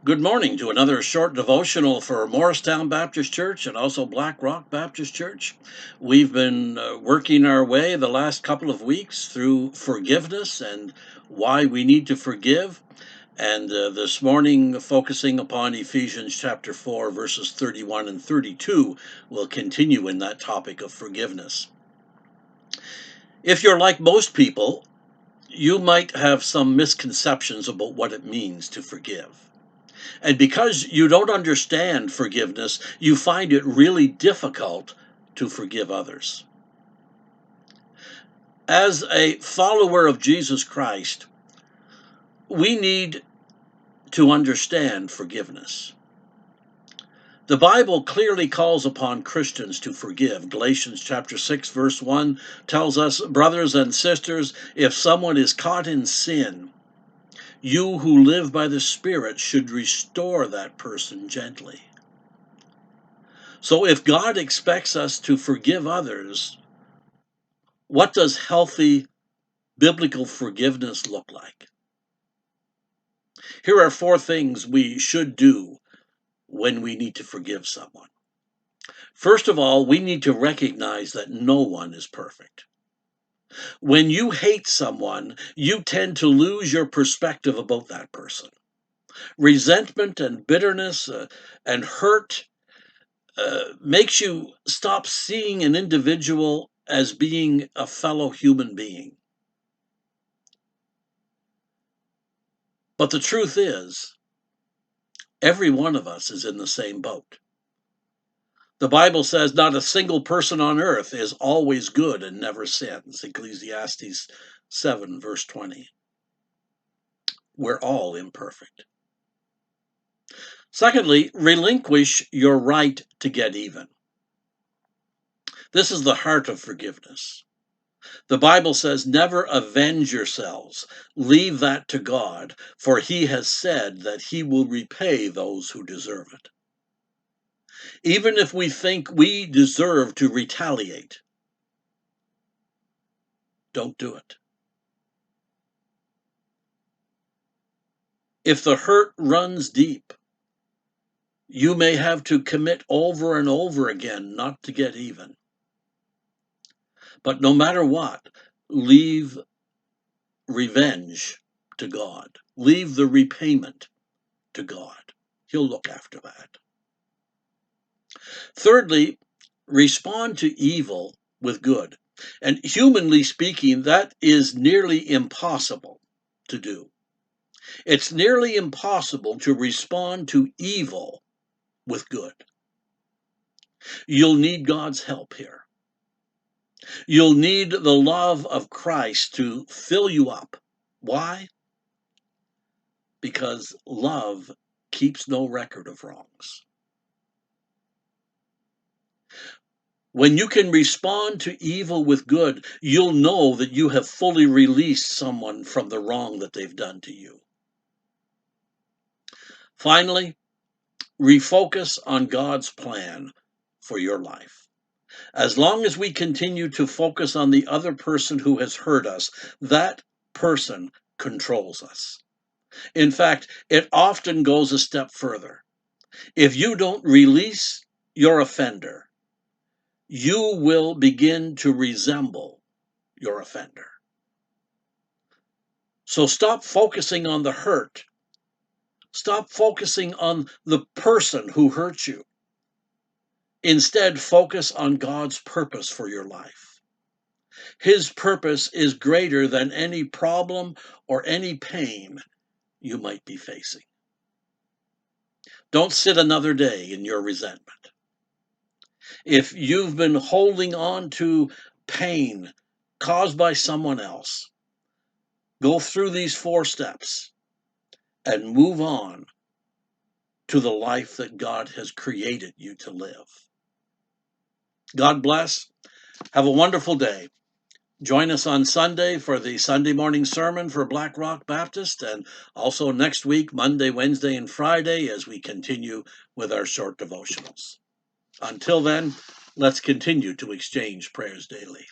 Good morning to another short devotional for Morristown Baptist Church and also Black Rock Baptist Church. We've been working our way the last couple of weeks through forgiveness and why we need to forgive. And this morning, focusing upon Ephesians chapter 4, verses 31 and 32, will continue in that topic of forgiveness. If you're like most people, you might have some misconceptions about what it means to forgive. And because you don't understand forgiveness, you find it really difficult to forgive others. As a follower of Jesus Christ, we need to understand forgiveness. The Bible clearly calls upon Christians to forgive. Galatians chapter 6, verse 1 tells us, brothers and sisters, if someone is caught in sin, you who live by the Spirit should restore that person gently. So if God expects us to forgive others, what does healthy biblical forgiveness look like? Here are 4 things we should do when we need to forgive someone. First of all, we need to recognize that no one is perfect. When you hate someone, you tend to lose your perspective about that person. Resentment and bitterness and hurt makes you stop seeing an individual as being a fellow human being. But the truth is, every one of us is in the same boat. The Bible says not a single person on earth is always good and never sins. Ecclesiastes 7, verse 20. We're all imperfect. Secondly, relinquish your right to get even. This is the heart of forgiveness. The Bible says, never avenge yourselves. Leave that to God, for he has said that he will repay those who deserve it. Even if we think we deserve to retaliate, don't do it. If the hurt runs deep, you may have to commit over and over again not to get even. But no matter what, leave revenge to God. Leave the repayment to God. He'll look after that. Thirdly, respond to evil with good. And humanly speaking, that is nearly impossible to do. It's nearly impossible to respond to evil with good. You'll need God's help here. You'll need the love of Christ to fill you up. Why? Because love keeps no record of wrongs. When you can respond to evil with good, you'll know that you have fully released someone from the wrong that they've done to you. Finally, refocus on God's plan for your life. As long as we continue to focus on the other person who has hurt us, that person controls us. In fact, it often goes a step further. If you don't release your offender, you will begin to resemble your offender. So stop focusing on the hurt. Stop focusing on the person who hurt you. Instead, focus on God's purpose for your life. His purpose is greater than any problem or any pain you might be facing. Don't sit another day in your resentment. If you've been holding on to pain caused by someone else, go through these 4 steps and move on to the life that God has created you to live. God bless. Have a wonderful day. Join us on Sunday for the Sunday morning sermon for Black Rock Baptist, and also next week, Monday, Wednesday, and Friday, as we continue with our short devotionals. Until then, let's continue to exchange prayers daily.